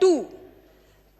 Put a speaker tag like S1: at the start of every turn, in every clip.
S1: 2।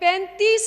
S1: 35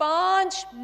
S1: 5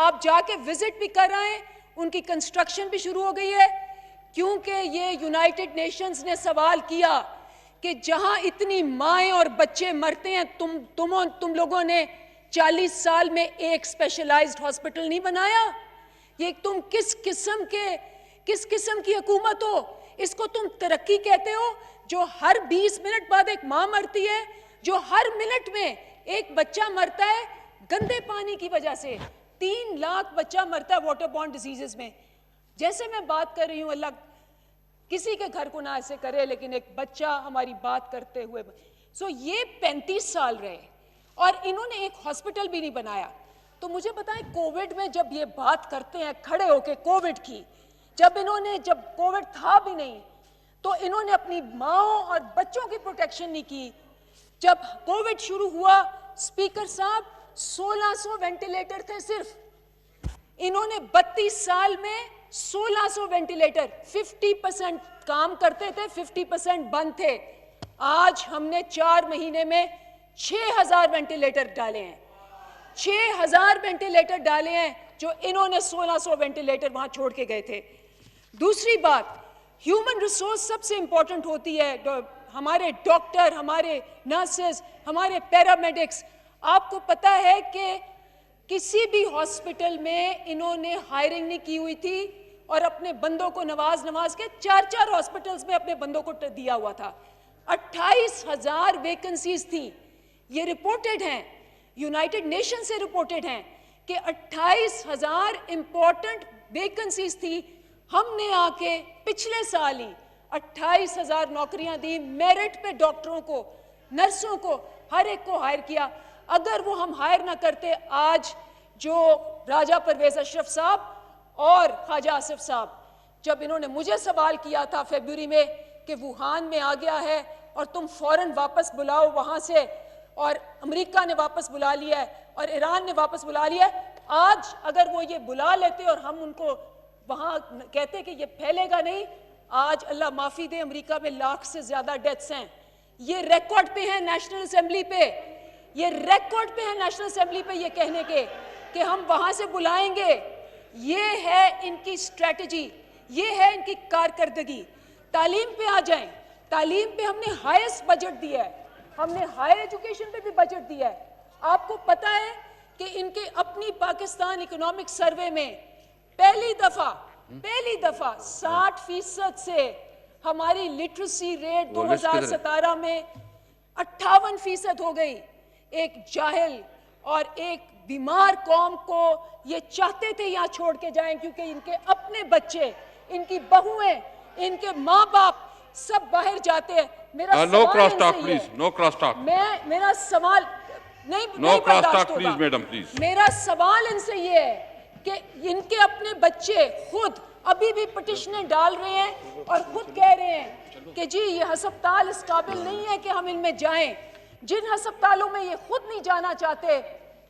S1: آپ جا کے وزٹ بھی کر رہے ہیں, ان کی کنسٹرکشن بھی شروع ہو گئی ہے, کیونکہ یہ یونائٹڈ نیشنز نے سوال کیا کہ جہاں اتنی مائیں اور بچے مرتے ہیں, تم لوگوں نے 40 سال میں ایک اسپیشلائزڈ ہاسپٹل نہیں بنایا. یہ تم کس قسم کی حکومت ہو؟ اس کو تم ترقی کہتے ہو؟ جو ہر 20 منٹ بعد ایک ماں مرتی ہے, جو ہر منٹ میں ایک بچہ مرتا ہے گندے پانی کی وجہ سے. 3 لاکھ بچہ مرتا ہے واٹر بورن ڈیزیزز میں. جیسے میں بات کر رہی ہوں, اللہ کسی کے گھر کو نہ ایسے کرے, لیکن ایک بچہ ہماری بات کرتے ہوئے یہ 35 سال رہے اور انہوں نے ایک ہاسپٹل بھی نہیں بنایا. تو مجھے بتائیں, کووڈ میں جب یہ بات کرتے ہیں کھڑے ہو کے کووڈ کی, جب کووڈ تھا بھی نہیں تو انہوں نے اپنی ماؤں اور بچوں کی پروٹیکشن نہیں کی. جب کووڈ شروع ہوا, اسپیکر صاحب 1600 وینٹیلیٹر تھے صرف. انہوں نے 32 سال میں 1600 وینٹیلیٹر, 50% کام کرتے تھے, 50% بند تھے. آج ہم نے 4 مہینے میں 6000 وینٹیلیٹر ڈالے ہیں, 6000 وینٹیلیٹر ڈالے ہیں, جو انہوں نے 1600 وینٹیلیٹر وہاں چھوڑ کے گئے تھے. دوسری بات, ہیومن ریسورس سب سے امپورٹنٹ ہوتی ہے. ہمارے ڈاکٹر, ہمارے نرسز, ہمارے پیرامیڈکس. آپ کو پتا ہے کہ کسی بھی ہاسپٹل میں انہوں نے ہائرنگ نہیں کی ہوئی تھی اور اپنے بندوں کو نواز کے 4 ہاسپٹلز میں اپنے بندوں کو دیا ہوا تھا. 28,000 ویکنسیز تھیں. یہ رپورٹڈ ہیں, یونائٹڈ نیشن سے رپورٹڈ ہیں کہ 28,000 امپورٹنٹ ویکنسیز تھی. ہم نے آ کے پچھلے سال ہی 28,000 نوکریاں دی, میرٹ پہ ڈاکٹروں کو, نرسوں کو, ہر ایک کو ہائر کیا. اگر وہ ہم ہائر نہ کرتے, آج جو راجہ پرویز اشرف صاحب اور خواجہ آصف صاحب, جب انہوں نے مجھے سوال کیا تھا فیبروری میں کہ ووہان میں آ گیا ہے اور تم فوراً واپس بلاؤ وہاں سے, اور امریکہ نے واپس بلا لیا ہے اور ایران نے واپس بلا لیا ہے, آج اگر وہ یہ بلا لیتے اور ہم ان کو وہاں کہتے کہ یہ پھیلے گا نہیں, آج اللہ معافی دے امریکہ میں 1,00,000 سے زیادہ ڈیتھس ہیں. یہ ریکارڈ پہ ہیں نیشنل اسمبلی پہ, یہ ریکارڈ پہ ہیں نیشنل اسمبلی پہ یہ کہنے کے کہ ہم وہاں سے بلائیں گے. یہ ہے ان کی اسٹریٹجی, یہ ہے ان کی کارکردگی. تعلیم پہ آ جائیں, تعلیم پہ ہم نے ہائیسٹ بجٹ دیا ہے, ہم نے ہائر ایجوکیشن پہ بھی بجٹ دیا ہے. آپ کو پتا ہے کہ ان کے اپنی پاکستان اکنامک سروے میں پہلی دفعہ 60% سے ہماری لٹریسی ریٹ 2017 میں 58% ہو گئی. ایک جاہل اور ایک بیمار قوم کو یہ چاہتے تھے یہاں چھوڑ کے جائیں, کیونکہ ان کے اپنے بچے, ان کی بہویں, ان کے ماں باپ سب باہر جاتے ہیں. میرا سوال میرا سوال ان سے یہ ہے کہ ان کے اپنے بچے خود ابھی بھی پٹیشنیں ڈال رہے ہیں اور خود کہہ رہے ہیں کہ جی یہ ہسپتال اس قابل نہیں ہے کہ ہم ان میں جائیں. جن ہسپتالوں میں یہ خود نہیں جانا چاہتے,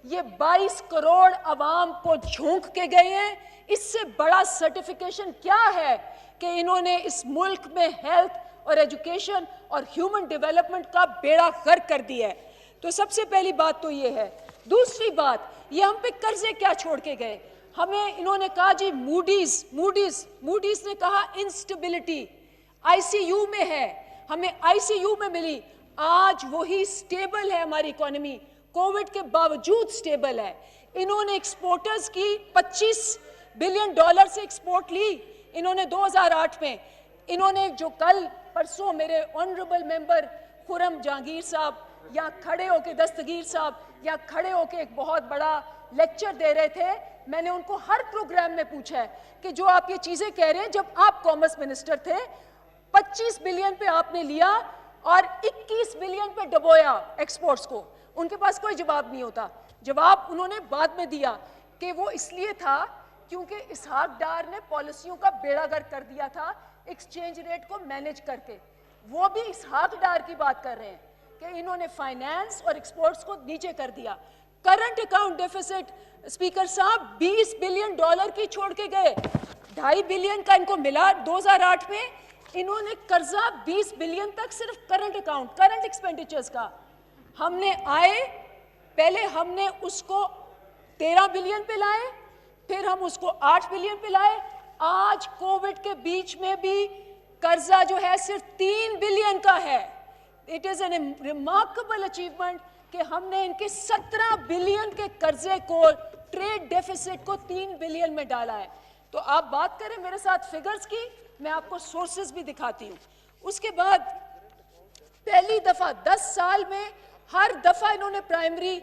S1: یہ 22 کروڑ عوام کو جھونک کے گئے ہیں. اس سے بڑا سرٹیفیکیشن کیا ہے کہ انہوں نے اس ملک میں ہیلتھ اور ایجوکیشن اور ہیومن ڈیولپمنٹ کا بیڑا غرق کر دیا ہے. تو سب سے پہلی بات تو یہ ہے. دوسری بات, یہ ہم پہ قرضے کیا چھوڑ کے گئے. ہمیں انہوں نے کہا جی موڈیز نے کہا انسٹیبلٹی آئی سی یو میں ہے, ہمیں آئی سی یو میں ملی. آج وہی سٹیبل ہے ہماری اکانومی, کووڈ کے باوجود سٹیبل ہے. انہوں نے ایکسپورٹرز کی $25 بلین سے ایکسپورٹ لی انہوں نے 2008 میں. انہوں نے جو کل پرسوں میرے آنریبل ممبر خرم جہانگیر صاحب یا کھڑے ہو کے, دستگیر صاحب یا کھڑے ہو کے ایک بہت بڑا لیکچر دے رہے تھے, میں نے ان کو ہر پروگرام میں پوچھا ہے کہ جو آپ یہ چیزیں کہہ رہے ہیں, جب آپ کامرس منسٹر تھے 25 بلین پہ آپ نے لیا اور 21 بلین پہ ڈبویا ایکسپورٹس کو. ان کے پاس کوئی جواب نہیں ہوتا. جواب انہوں نے بعد میں دیا کہ وہ اس لیے تھا کیونکہ اسحاق ڈار نے پالیسیوں کا بیڑا غرق کر دیا تھا ایکسچینج ریٹ کو مینج کر کے. وہ بھی اسحاق ڈار کی بات کر رہے ہیں کہ انہوں نے فائنانس اور ایکسپورٹس کو نیچے کر دیا. کرنٹ اکاؤنٹ ڈیفیسٹ اسپیکر صاحب $20 بلین کی چھوڑ کے گئے. 2.5 بلین کا ان کو ملا 2008 میں. انہوں نے قرضہ 20 بلین تک صرف کرنٹ اکاؤنٹ, کرنٹ ایکسپینڈیچرز کا. ہم نے پہلے ہم نے اس کو 13 بلین پہ لائے, پھر ہم اس کو 8 بلین پہ لائے. آج کووڈ کے بیچ میں بھی قرضہ جو ہے صرف 3 بلین کا ہے. It is an remarkable achievement کہ ہم نے ان کے 17 بلین کے قرضے کو, ٹریڈ ڈیفیسٹ کو 3 بلین میں ڈالا ہے. تو آپ بات کریں میرے ساتھ فگرز کی, میں آپ کو سورسز بھی دکھاتی ہوں. اس کے بعد پہلی دفعہ 10 سال میں ہر دفعہ انہوں نے پرائمری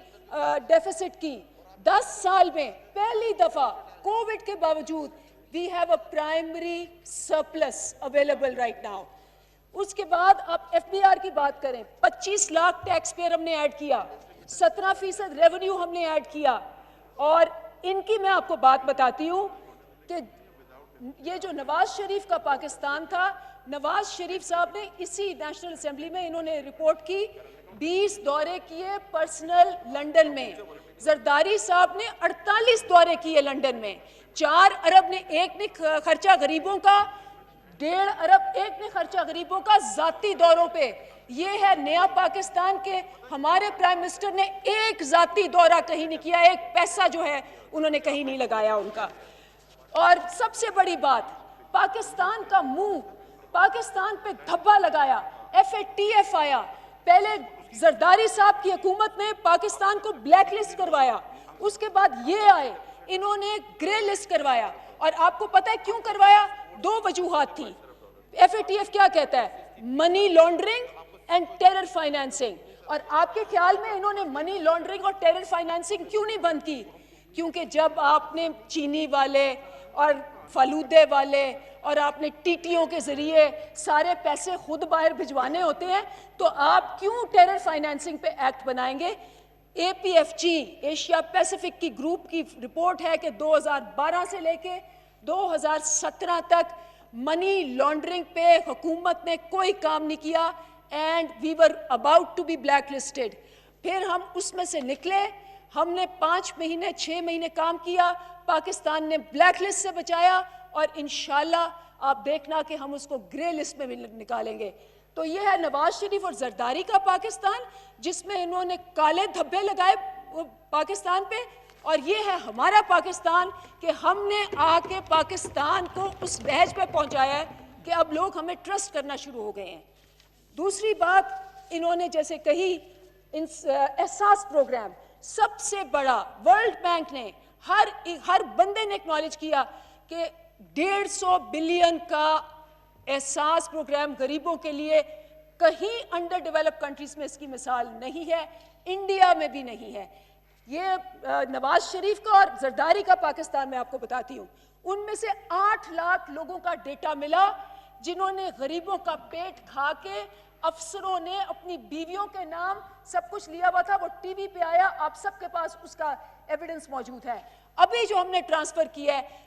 S1: ڈیفیسٹ کی. 10 سال میں پہلی دفعہ کووڈ کے باوجود we have a primary surplus available right now. اس کے بعد آپ ایف بی آر کی بات کریں, 25 لاکھ ٹیکس پیئر ہم نے ایڈ کیا, 17% ریونیو ہم نے ایڈ کیا. اور ان کی میں آپ کو بات بتاتی ہوں کہ یہ جو نواز شریف کا پاکستان تھا, نواز شریف صاحب نے اسی نیشنل اسمبلی میں انہوں نے رپورٹ کی, 20 دورے کیے پرسنل لنڈن میں. زرداری صاحب نے 48 دورے کیے لنڈن میں. 4 ارب نے ایک نے خرچہ غریبوں کا, 1.5 ارب ایک نے خرچہ غریبوں کا ذاتی دوروں پہ. یہ ہے نیا پاکستان کے ہمارے پرائم منسٹر نے ایک ذاتی دورہ کہیں نہیں کیا, ایک پیسہ جو ہے انہوں نے کہیں نہیں لگایا ان کا. اور سب سے بڑی بات, پاکستان کا منہ, پاکستان پہ دھبا لگایا, FATF آیا. پہلے زرداری صاحب کی حکومت نے پاکستان کو بلیک لسٹ کروایا, اس کے بعد یہ آئے انہوں نے گرے لسٹ کروایا. اور آپ کو پتہ ہے کیوں کروایا؟ 2 وجوہات تھیں. FATF کیا کہتا ہے؟ Money laundering and terror financing. اور آپ کے خیال میں انہوں نے منی لانڈرنگ اور ٹیرر فائنینسنگ کیوں نہیں بند کی؟ کیونکہ جب آپ نے چینی والے اور فالودے والے اور آپ نے ٹیٹیوں کے ذریعے سارے پیسے خود باہر بھجوانے ہوتے ہیں, تو آپ کیوں ٹیرر فائنینسنگ پہ ایکٹ بنائیں گے؟ APFG ایشیا پیسیفک کی گروپ کی رپورٹ ہے کہ 2012 سے لے کے 2017 تک منی لانڈرنگ پہ حکومت نے کوئی کام نہیں کیا, and we were about to be blacklisted. پھر ہم اس میں سے نکلے, ہم نے 5 مہینے 6 مہینے کام کیا, پاکستان نے بلیک لسٹ سے بچایا, اور انشاءاللہ آپ دیکھنا کہ ہم اس کو گرے لسٹ میں بھی نکالیں گے. تو یہ ہے نواز شریف اور زرداری کا پاکستان, جس میں انہوں نے کالے دھبے لگائے پاکستان پہ. اور یہ ہے ہمارا پاکستان کہ ہم نے آ کے پاکستان کو اس نہج پہ پہنچایا ہے کہ اب لوگ ہمیں ٹرسٹ کرنا شروع ہو گئے ہیں. دوسری بات انہوں نے جیسے کہی, احساس پروگرام سب سے بڑا, ورلڈ بینک نے ہر بندے نے ایکنالج کیا کہ 150 بلین کا احساس پروگرام غریبوں کے لیے, کہیں انڈر ڈیولپ کنٹریز میں اس کی مثال نہیں ہے, انڈیا میں بھی نہیں ہے. یہ نواز شریف کا اور زرداری کا پاکستان میں آپ کو بتاتی ہوں. ان میں سے 8 لاکھ لوگوں کا ڈیٹا ملا جنہوں نے غریبوں کا پیٹ کھا کے, افسروں نے اپنی بیویوں کے نام سب کچھ لیا ہوا تھا, وہ ٹی وی پہ آیا, آپ سب کے پاس اس کا ایویڈنس موجود ہے. ابھی جو ہم نے ٹرانسفر کیا ہے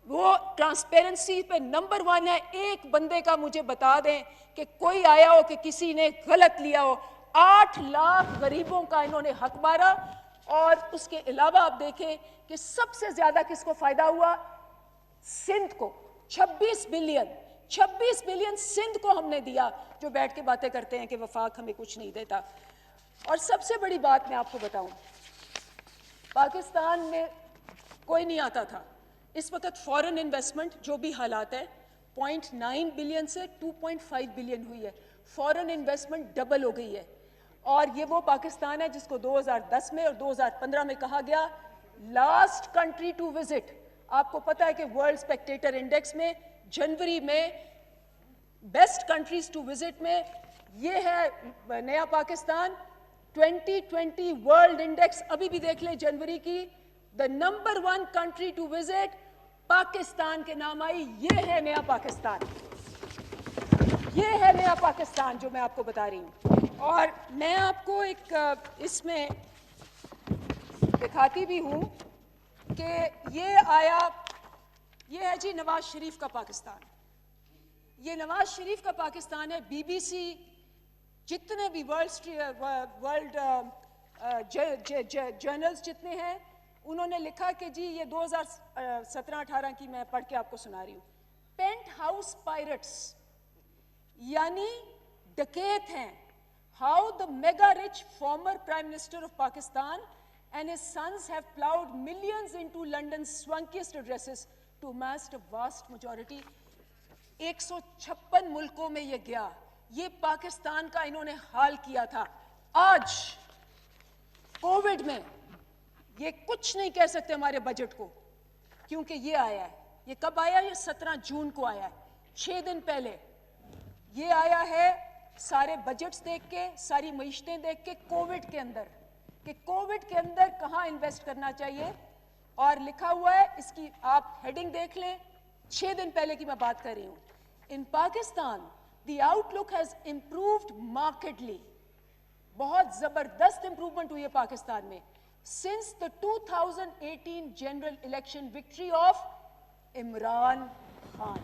S1: وہ ٹرانسپیرنسی پہ نمبر 1 ہے. ایک بندے کا مجھے بتا دیں کہ کوئی آیا ہو کہ کسی نے غلط لیا ہو. 8 لاکھ غریبوں کا انہوں نے حق مارا. اور اس کے علاوہ آپ دیکھیں کہ سب سے زیادہ کس کو فائدہ ہوا؟ سندھ کو. 26 بلین سندھ کو ہم نے دیا, جو بیٹھ کے باتیں کرتے ہیں کہ وفاق ہمیں کچھ نہیں دیتا. اور سب سے بڑی بات میں آپ کو بتاؤں, پاکستان میں کوئی نہیں آتا تھا. اس وقت فورن انویسٹمنٹ جو بھی حالات ہے 0.9 بلین سے 2.5 بلین ہوئی ہے. فورن انویسٹمنٹ ڈبل ہو گئی ہے. اور یہ وہ پاکستان ہے جس کو 2010 میں اور 2015 میں کہا گیا لاسٹ کنٹری ٹو وزٹ. آپ کو پتا ہے کہ ورلڈ اسپیکٹیٹر انڈیکس میں جنوری میں بیسٹ کنٹریز ٹو وزٹ میں یہ ہے نیا پاکستان. 2020 ورلڈ انڈیکس ابھی بھی دیکھ لیں جنوری کی, the number 1 country to visit Pakistan کے نام آئی. یہ ہے نیا پاکستان, یہ ہے نیا پاکستان جو میں آپ کو بتا رہی ہوں. اور میں آپ کو ایک اس میں دکھاتی بھی ہوں کہ یہ آیا, یہ ہے جی نواز شریف کا پاکستان. یہ نواز شریف کا پاکستان ہے. BBC جتنے بھی ورلڈ جرنلز جتنے ہیں انہوں نے لکھا کہ جی یہ 2017-18 کی میں پڑھ کے آپ کو سنا رہی ہوں. پینٹ ہاؤس پائرٹس یعنی ڈکیت ہیں. How the mega rich former prime minister of Pakistan and his sons have plowed millions into London's swankiest addresses to amass a vast majority. 156 ملکوں میں یہ گیا, یہ پاکستان کا انہوں نے حال کیا تھا. آج کووڈ میں یہ کچھ نہیں کہہ سکتے ہمارے بجٹ کو, کیونکہ یہ آیا ہے. یہ کب آیا؟ یہ 17 جون کو آیا ہے, 6 دن پہلے. یہ آیا ہے سارے بجٹس دیکھ کے, ساری معیشتیں دیکھ کے, کووڈ کے اندر, کہ کووڈ کے اندر کہاں انویسٹ کرنا چاہیے. اور لکھا ہوا ہے, اس کی آپ ہیڈنگ دیکھ لیں, 6 دن پہلے کی میں بات کر رہی ہوں. In Pakistan the outlook has improved markedly, بہت زبردست امپروومنٹ ہوئی ہے پاکستان میں since the 2018 general election victory of Imran Khan.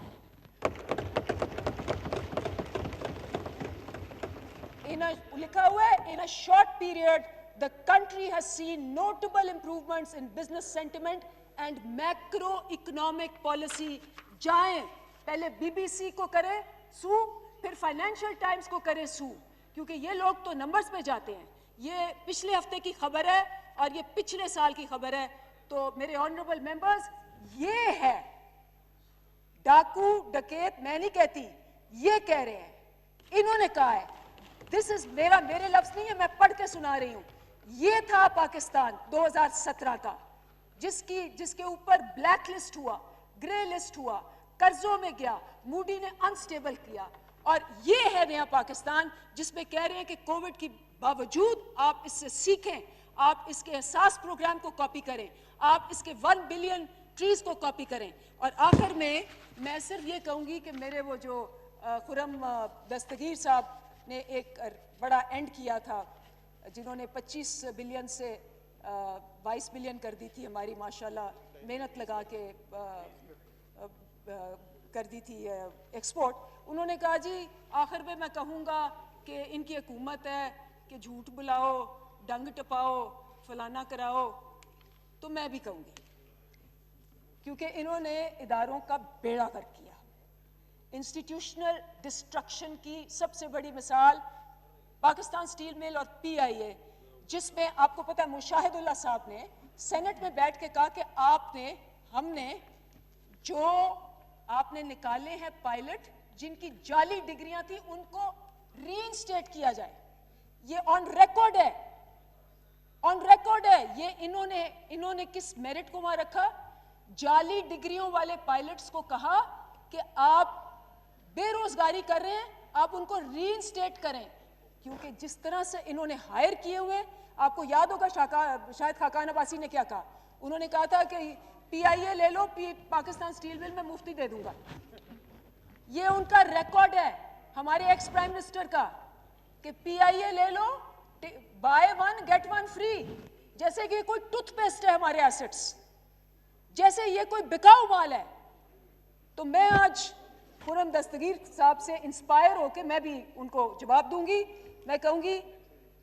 S1: لکھا ہوا ہے, in a short period the country has seen notable improvements in business sentiment and macroeconomic policy. جائیں پہلے بی بی سی کو کرے سو, پھر فائنینشل ٹائمز کو کرے سو, کیونکہ یہ لوگ تو نمبرز پہ جاتے ہیں. یہ پچھلے ہفتے کی خبر ہے اور یہ پچھلے سال کی خبر ہے. تو میرے آنریبل ممبرز, یہ ہے ڈاکو ڈکیت, میں نہیں کہتی, یہ کہہ رہے ہیں, انہوں نے کہا ہے. دس از میرے لفظ نہیں ہے, میں پڑھ کے سنا رہی ہوں. یہ تھا پاکستان 2017 کا, جس کے اوپر بلیک لسٹ ہوا, گرے لسٹ ہوا, قرضوں میں گیا, موڈی نے انسٹیبل کیا. اور یہ ہے نیا پاکستان جس میں کہہ رہے ہیں کہ کووڈ کی باوجود آپ اس سے سیکھیں, آپ اس کے احساس پروگرام کو کاپی کریں, آپ اس کے 1 بلین ٹریز کو کاپی کریں. اور آخر میں صرف یہ کہوں گی کہ میرے وہ جو خرم دستگیر صاحب نے ایک بڑا اینڈ کیا تھا, جنہوں نے 25 بلین سے 22 بلین کر دی تھی ہماری, ماشاءاللہ محنت لگا کے کر دی تھی ایکسپورٹ. انہوں نے کہا جی آخر میں کہوں گا کہ ان کی حکومت ہے کہ جھوٹ بلاؤ, ڈنگ ٹپاؤ, فلانا کراؤ. تو میں بھی کہوں گی, کیونکہ انہوں نے اداروں کا بیڑا غرق کیا. انسٹیٹیوشنل ڈسٹرکشن کی سب سے بڑی مثال پاکستان سٹیل مل اور پی آئی اے, جس میں آپ کو پتہ ہے مشاہد اللہ صاحب نے سینٹ میں بیٹھ کے کہا کہ ہم نے جو آپ نے نکالے ہیں پائلٹ جن کی جعلی ڈگریاں تھیں, ان کو ری انسٹیٹ کیا جائے. یہ آن ریکارڈ ہے, آن ریکارڈ ہے. یہ انہوں نے کس میرٹ کو وہاں رکھا؟ جعلی ڈگریوں والے پائلٹس کو کہا کہ آپ بے روزگاری کر رہے ہیں, آپ ان کو ری انسٹیٹ کریں. کیونکہ جس طرح سے انہوں نے ہائر کیے ہوئے, آپ کو یاد ہوگا شاید خاقان عباسی نے کیا کہا, انہوں نے کہا تھا کہ پی آئی اے لے لو, پاکستان سٹیل مل میں مفتی دے دوں گا. یہ ان کا ریکارڈ ہے ہمارے ایکس پرائم منسٹر کا, کہ پی آئی اے لے لو, بائی 1 get 1 فری, جیسے کہ کوئی ٹوتھ پیسٹ ہے ہمارے ایسٹس, جیسے یہ کوئی بکاؤ مال ہے. تو میں آج خرم دستگیر صاحب سے انسپائر ہو کے میں بھی ان کو جواب دوں گی. میں کہوں گی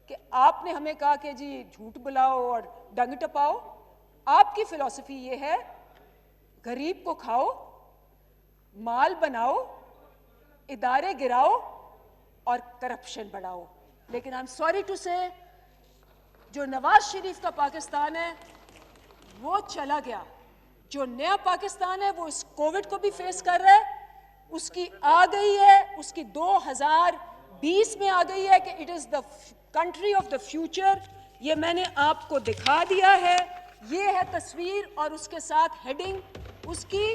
S1: کہ آپ نے ہمیں کہا کہ جی جھوٹ بلاؤ اور ڈنگ ٹپاؤ. آپ کی فلسفی یہ ہے غریب کو کھاؤ, مال بناؤ, ادارے گراؤ اور کرپشن بڑھاؤ. لیکن I'm sorry to say جو نواز شریف کا پاکستان ہے وہ چلا گیا. جو نیا پاکستان ہے وہ اس کووڈ کو بھی فیس کر رہا ہے, اس کی آ گئی ہے, اس کی 2020 میں آ گئی ہے کہ it is the country of the future. یہ میں نے آپ کو دکھا دیا ہے, یہ ہے تصویر اور اس کے ساتھ ہیڈنگ اس کی.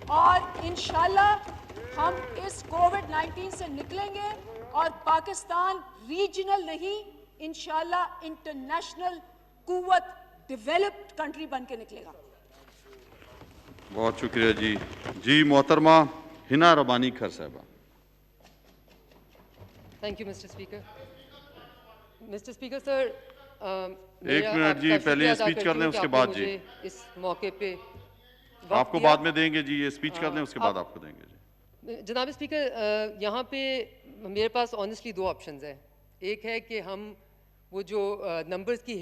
S1: اور انشاءاللہ ہم اس کووڈ-19 سے نکلیں گے اور پاکستان ریجنل نہیں, انشاءاللہ انٹرنیشنل قوت, ڈیولپڈ کنٹری بن کے نکلے گا.
S2: بہت شکریہ جی. جی محترمہ ہنا ربانی کھر صاحبہ.
S3: Thank you mister speaker. Mister speaker sir,
S2: ایک منٹ جی, پہلے اسپیچ کر لیں اس کے بعد جی.
S3: اس موقع پہ
S2: آپ کو بعد میں دیں گے جی, یہ اسپیچ کر لیں اس کے بعد آپ کو دیں گے جی.
S3: جناب اسپیکر, یہاں پہ میرے پاس آنیسٹلی 2 آپشنز ہیں. ایک ہے کہ ہم وہ جو نمبرز کی